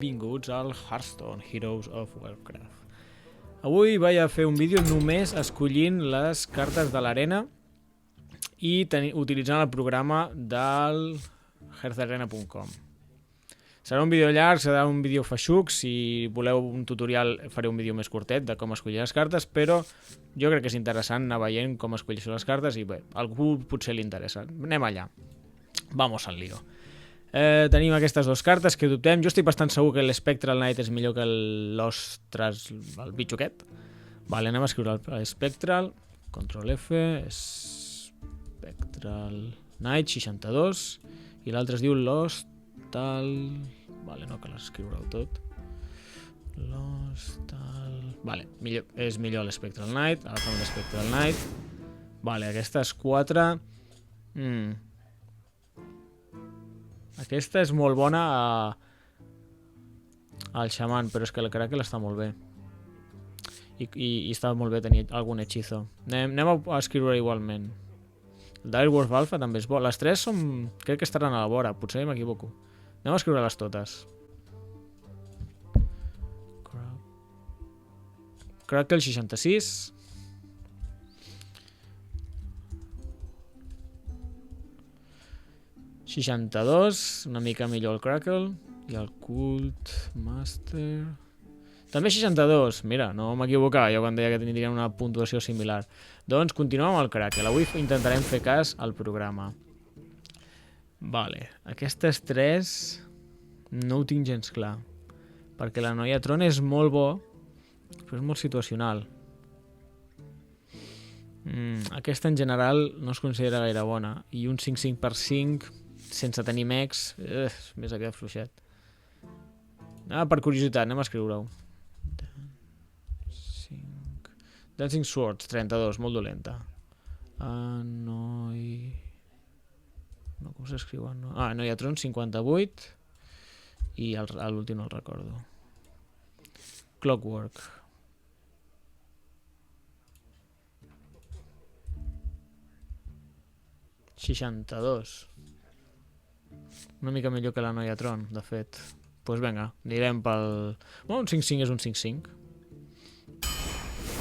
Benvinguts al Hearthstone Heroes of Warcraft. Avui vaig a fer un vídeo només escollint les cartes de l'arena i utilitzant el programa del heartharena.com. Serà un vídeo llarg, serà un vídeo feixuc. Si voleu un tutorial faré un vídeo més curtet de com escollir les cartes, però jo crec que és interessant anar veient com escollir les cartes i bé, a algú potser li interessa. Anem allà. Vamos al lío. Tenim aquestes dues cartes que dubtem. Jo estic bastant segur que l'Spectral Knight és millor que l'Ostras, el bitxo aquest. Vale, anem a escriure el Spectral. Ctrl F, Spectral Knight 62, i l'altre es diu l'Ostal. Vale, no cal escriure-ho tot. L'Ostal. Vale, és millor l'Spectral Knight. Ara fem l'Spectral Knight. Vale, aquestes 4. Aquesta és molt bona al xaman, però és que el Crackle està molt bé. I està molt bé tenir algun hechizo. Anem a escriure igualment. El Direwolf Alpha també és bo. Les 3 són... crec que estaran a la vora, potser m'equivoco. Anem a escriure-les totes. Crackle 66. Una mica millor el Crackle. I el Cult Master... també 62. Mira, no m'equivocava jo quan deia que tindrien una puntuació similar. Doncs continuem amb el Crackle. Avui intentarem fer cas al programa. Vale, aquestes 3 no ho tinc gens clar, perquè la Noia Tron és molt bo, però és molt situacional. Aquesta en general no es considera gaire bona, i un 5/5/5 sense tenir mecs més aviat fluixet. Per curiositat, anem a escriure-ho. Dancing Swords 32, molt dolenta. No, com s'escriu? Noia Tron 58, i l'últim no el recordo. Clockwork. $62. Una mica millor que la Noia Tron, de fet. Doncs vinga, anirem pel... un 5/5 és un 5/5.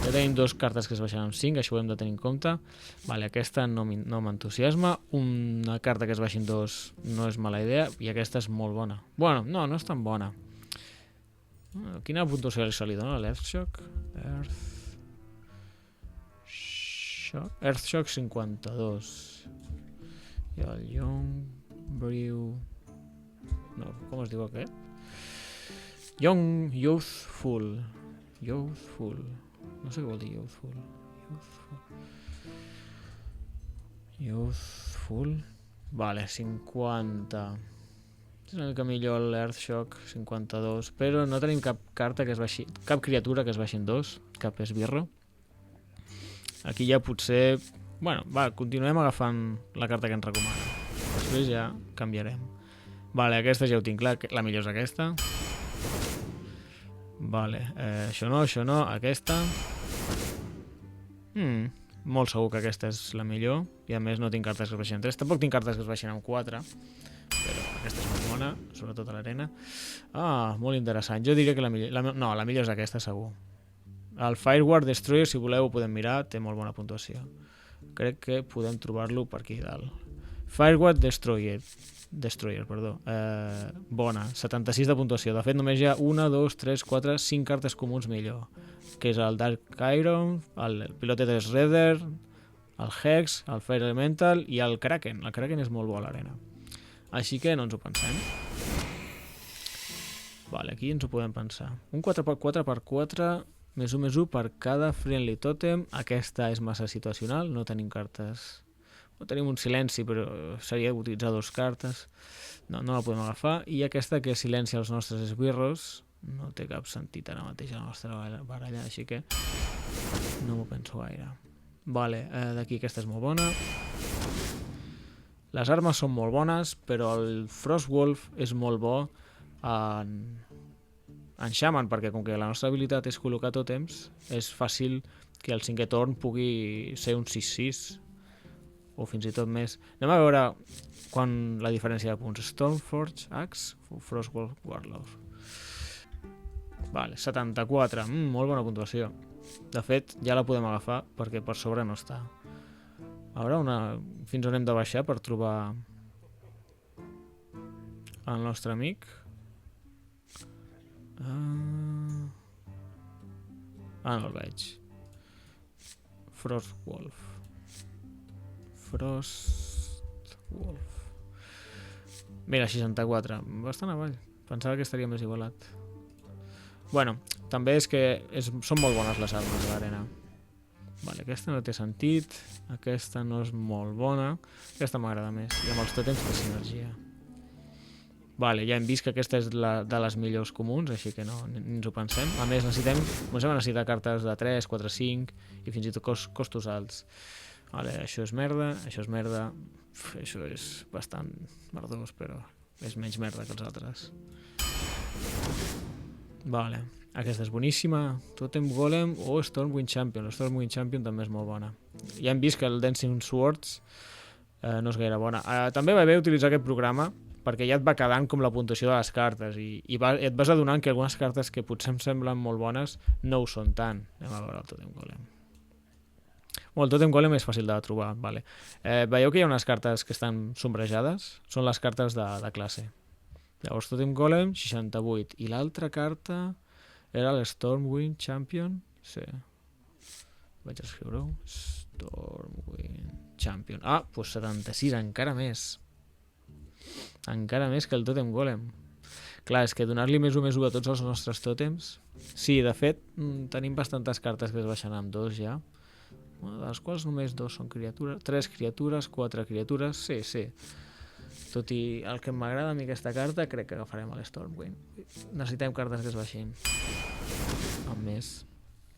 Ja tenim 2 cartes que es baixen amb 5, això ho hem de tenir en compte. Vale, aquesta no m'entusiasma. Una carta que es baixin 2 no és mala idea, i aquesta és molt bona. Bueno, no és tan bona. Quina puntuació se li dona a l'Earthshock? Earthshock 52. I el Young Brew... no, com es diu aquest? Youthful. No sé què vol dir Youthful. Vale, 50. És una mica millor l'Earthshock 52, però no tenim cap carta que es baixi, cap criatura que es baixi en 2, cap esbirro. Aquí ja potser... bueno, va, continuem agafant la carta que ens recomana. Després ja canviarem. Vale, aquesta ja ho tinc clar, la millor és aquesta. Vale, això no, aquesta. Molt segur que aquesta és la millor, i a més no tinc cartes que es baixin en 3. Tampoc tinc cartes que es baixin en 4, però aquesta és molt bona, sobretot a l'arena. Molt interessant. Jo diria que la millor és aquesta, segur. El Fireward Destroyer, si voleu, ho podem mirar, té molt bona puntuació. Crec que podem trobar-lo per aquí dalt. Fireward Destroyer, bona, 76 de puntuació. De fet, només hi ha 1, 2, 3, 4, 5 cartes comuns millor, que és el Dark Iron, el Piloted Shredder, el Hex, el Fire Elemental i el Kraken. El Kraken és molt bo a l'arena, així que no ens ho pensem. Vale, aquí ens ho podem pensar. Un 4x4x4, +1/+1 per cada Friendly Totem. Aquesta és massa situacional, no tenim cartes... no tenim un silenci, però seria utilitzar 2 cartes. No la podem agafar. I aquesta que silencia els nostres esbirros no té cap sentit ara mateix a la nostra baralla, així que no m'ho penso gaire. Vale, d'aquí aquesta és molt bona. Les armes són molt bones, però el Frostwolf és molt bo en Shaman, perquè com que la nostra habilitat és col·locar tòtems, és fàcil que el 5è torn pugui ser un 6/6. o fins i tot més. Anem a veure quan la diferència de punts. Stormforge, Axe, Frostwolf, Warlord. Vale, 74. Molt bona puntuació. De fet, ja la podem agafar perquè per sobre no està. A veure fins on hem de baixar per trobar el nostre amic. No el veig. Frostwolf. Mira, 64. Bastant avall. Pensava que estaria més igualat. Bueno, també és que són molt bones les armes de l'arena. Vale, aquesta no té sentit. Aquesta no és molt bona. Aquesta m'agrada més. I amb els tòtems té sinergia. Vale, ja hem vist que aquesta és de les millors comuns, així que no, ni ens ho pensem. A més, comencem a necessitar cartes de 3, 4, 5 i fins i tot costos alts. Vale, això és merda, això és merda. Això és bastant merdós, però és menys merda que els altres. Vale, aquesta és boníssima. Totem Golem o Stormwind Champion. La Stormwind Champion també és molt bona. Ja hem vist que el Dancing Swords no és gaire bona. També va bé utilitzar aquest programa perquè ja et va quedant com la puntuació de les cartes i et vas adonant que algunes cartes que potser em semblen molt bones no ho són tant. Anem a veure el Totem Golem. El Totem Golem és fàcil de trobar. Vale. Veieu que hi ha unes cartes que estan sombrejades? Són les cartes de classe. Llavors Totem Golem, 68. I l'altra carta era l'Stormwind Champion. Sí. Vaig escriure-ho. Stormwind Champion. Doncs 76, encara més. Encara més que el Totem Golem. Clar, és que donar-li més 1 a tots els nostres tòtems... Sí, de fet, tenim bastantes cartes que es baixen amb 2 ja. De les quals només 2 són criatures, 3 criatures, 4 criatures, sí. Tot i el que m'agrada a mi aquesta carta, crec que agafarem a l'Stormwind. Necessitem cartes que es baixin. Amb més.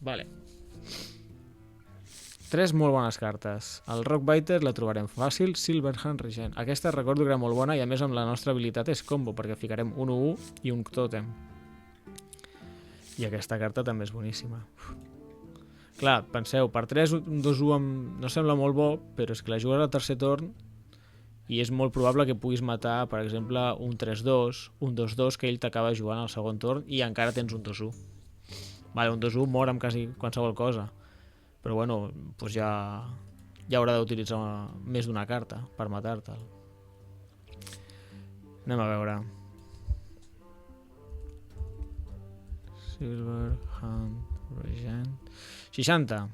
Vale. 3 molt bones cartes. El Rockbiter la trobarem fàcil, Silverhand Regent. Aquesta recordo que era molt bona i a més amb la nostra habilitat és combo, perquè ficarem un 1-1 i un tòtem. I aquesta carta també és boníssima. Clar, penseu, per 3 un 2-1 no sembla molt bo, però és que la jugues al tercer torn i és molt probable que puguis matar, per exemple, un 3-2, un 2-2 que ell t'acaba jugant al segon torn i encara tens un 2-1. Vale, un 2-1 mor amb quasi qualsevol cosa. Però bueno, doncs ja haurà d'utilitzar més d'una carta per matar-te'l. Anem a veure. Silverhand Regent. 60.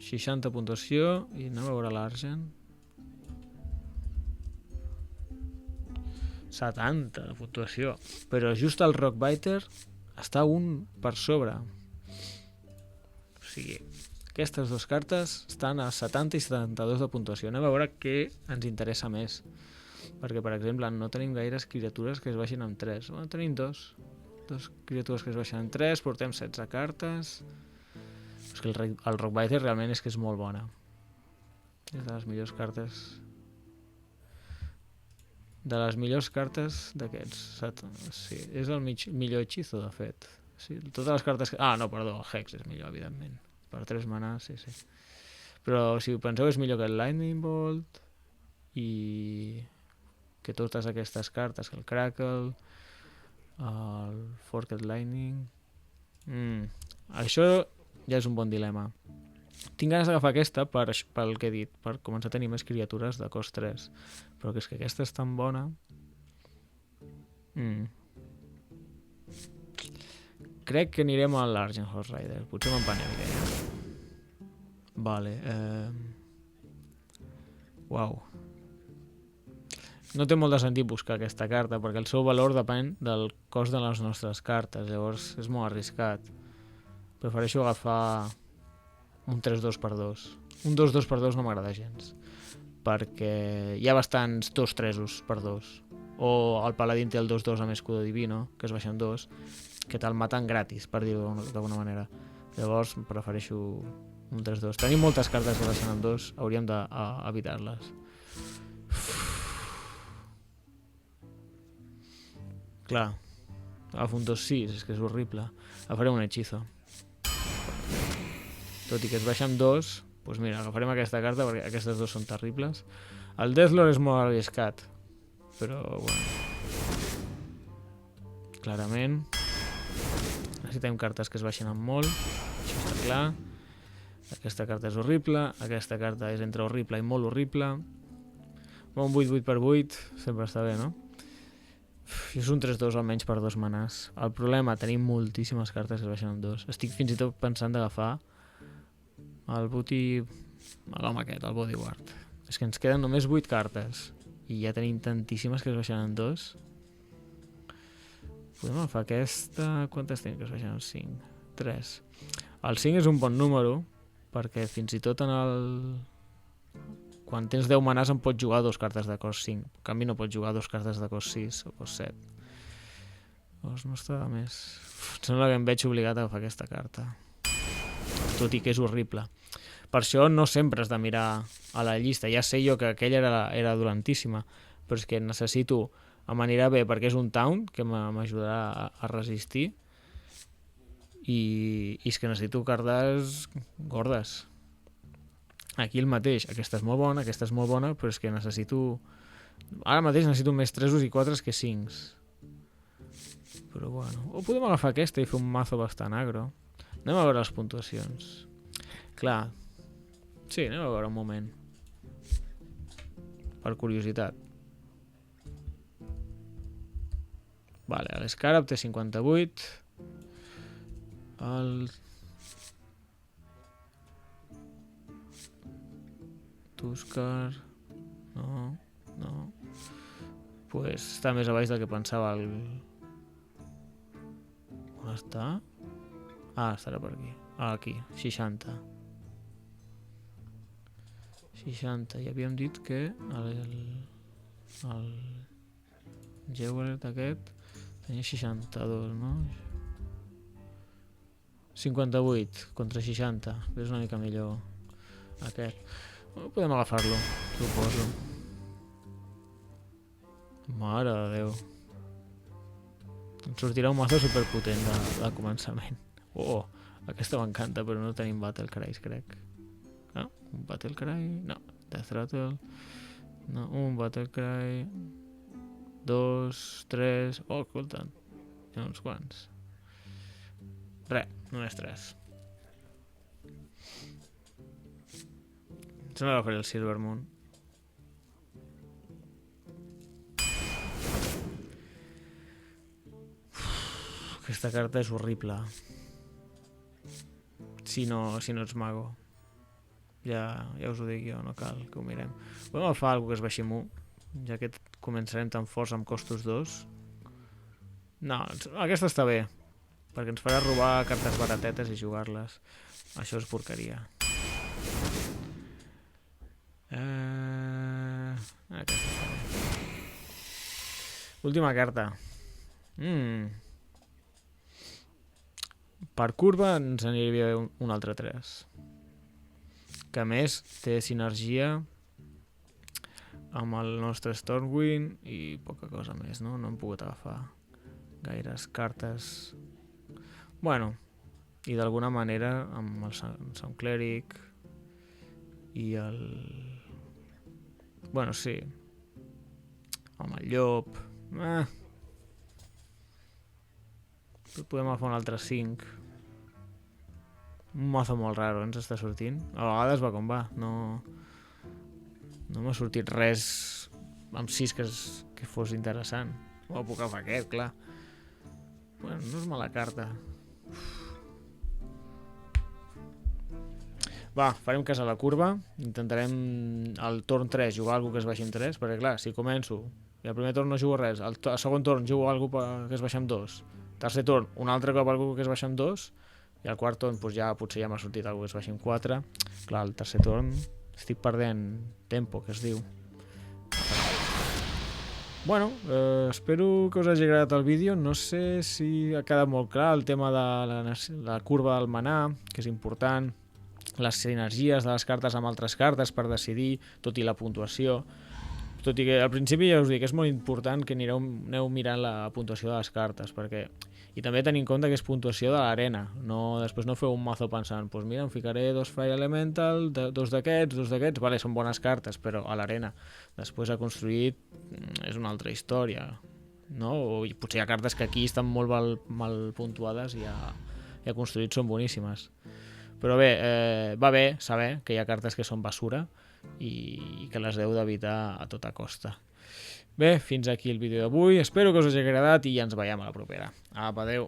60 puntuació i anem a veure l'Argent. 70 de puntuació. Però just el Rockbiter està un per sobre. O sigui, aquestes dues cartes estan a 70 i 72 de puntuació. Anem a veure què ens interessa més. Perquè, per exemple, no tenim gaires criatures que es baixin amb 3. Bueno, tenim dos criatures que es baixen amb 3, portem 16 cartes. És que el Rockbiter realment és que és molt bona. És de les millors cartes... De les millors cartes d'aquests. Sí, és el millor hechizo, de fet. Sí, totes les cartes... no, perdó, el Hex és millor, evidentment. Per 3 mana, sí. Però si ho penseu és millor que el Lightning Bolt i que totes aquestes cartes, que el Crackle, el Forked Lightning... Això ja és un bon dilema. Tinc ganes d'agafar aquesta pel que he dit, per començar a tenir més criatures de cost 3. Però que és que aquesta és tan bona... Crec que anirem a l'Argent Horse Rider. Potser m'empanemiré. Vale. Uau. No té molt de sentit buscar aquesta carta, perquè el seu valor depèn del cost de les nostres cartes. Llavors és molt arriscat. Prefereixo agafar un 3-2x2. Un 2-2x2 no m'agrada gens, perquè hi ha bastants 2-3s per 2. O el Paladín té el 2-2 amb Escudo Divino, que es baixen 2, que te'l maten gratis, per dir-ho d'alguna manera. Llavors prefereixo un 3-2. Tenim moltes cartes que baixen amb 2, hauríem d'evitar-les. Clar, agafo un 2-6, és que és horrible. Agafaré un hechizo. Tot i que es baixa amb 2, Doncs mira, agafarem aquesta carta perquè aquestes dues són terribles. El Deathlord és molt arriscat, però bueno, clarament necessitem cartes que es baixen amb molt, això està clar. Aquesta carta és horrible, aquesta carta és entre horrible i molt horrible. Un 8/8/8 sempre està bé, no? És un 3-2 almenys per 2 manàs. El problema, tenim moltíssimes cartes que es baixen amb 2. Estic fins i tot pensant d'agafar el Booty, l'home aquest, el Bodyguard. És que ens queden només 8 cartes i ja tenim tantíssimes que es baixen amb 2. Podem agafar aquesta... Quantes tenim que es baixen amb 5? 3. El 5 és un bon número perquè fins i tot en el... Quan tens 10 manàs em pots jugar 2 cartes de cost 5. En canvi no pots jugar 2 cartes de cost 6 o cost 7. Doncs no està de més. Em sembla que em veig obligat a agafar aquesta carta. Tot i que és horrible. Per això no sempre has de mirar a la llista. Ja sé jo que aquella era dolentíssima, però és que necessito... M'anirà bé perquè és un taunt que m'ajudarà a resistir i és que necessito cartes gordes. Aquí el mateix, aquesta és molt bona, però és que necessito... Ara mateix necessito més 3 i 4 que 5. Però bueno... O podem agafar aquesta i fer un mazo bastant agro. Anem a veure les puntuacions. Clar. Sí, anem a veure un moment. Per curiositat. Vale, l'Scarab té 58. El... Tuskar... No. Pues està més a baix del que pensava el... On està? Ah, estarà per aquí. Aquí, 60. 60. I havíem dit que el Jewellet aquest tenia 62, no? 58 contra 60. És una mica millor aquest. Podem agafar-lo, suposo. Mare de Déu. Ens sortirà un mazo superpotent de començament. Oh, aquesta m'encanta, però no tenim Battle Cries, crec. No? Un Battle Cry? No. Death Rattle? No, un Battle Cry... 2, 3... Oh, escolta. Hi ha uns quants. Res, només 3. Sembla que faré el Silvermoon. Aquesta carta és horrible. Si no ets mago. Ja us ho dic jo, no cal que ho mirem. Podem agafar alguna que es baixi 1, ja que començarem tan forts amb costos 2. No, aquesta està bé, perquè ens farà robar cartes baratetes i jugar-les. Això és porqueria. Aquesta està bé. Última carta. Per curva ens aniria bé un altre 3. Que a més té sinergia amb el nostre Stormwind i poca cosa més, no? No hem pogut agafar gaires cartes. Bueno, i d'alguna manera amb el Sound Cleric i el... Bueno, sí. Amb el llop. Podem agafar un altre 5. Un mazo molt raro ens està sortint. A vegades va com va. No m'ha sortit res amb 6 que fos interessant. O puc agafar aquest, clar. Bueno, no és mala carta. Va, farem cas a la curva. Intentarem al torn 3 jugar alguna que es baixi en 3, perquè clar, si començo i al primer torn no jugo res, al segon torn jugo alguna que es baixa amb 2, tercer torn un altre cop alguna que es baixa amb 2, i al quart torn potser ja m'ha sortit alguna que es baixi amb 4. Clar, al tercer torn estic perdent tempo, que es diu. Bueno, espero que us hagi agradat el vídeo. No sé si ha quedat molt clar el tema de la curva del manà, que és important, les sinergies de les cartes amb altres cartes per decidir, tot i la puntuació. tot i que al principi ja us dic, és molt important que aneu mirant la puntuació de les cartes, perquè... I també tenir en compte que és puntuació de l'arena, després no feu un mazo pensant, doncs mira, em ficaré 2 Fire Elemental, 2 d'aquests, vale, són bones cartes, però a l'arena. Després ha construït és una altra història, no? O potser hi ha cartes que aquí estan molt mal puntuades i a construït són boníssimes. Però bé, va bé saber que hi ha cartes que són basura i que les heu d'evitar a tota costa. Bé, fins aquí el vídeo d'avui, espero que us hagi agradat i ja ens veiem a la propera. Apa, adeu!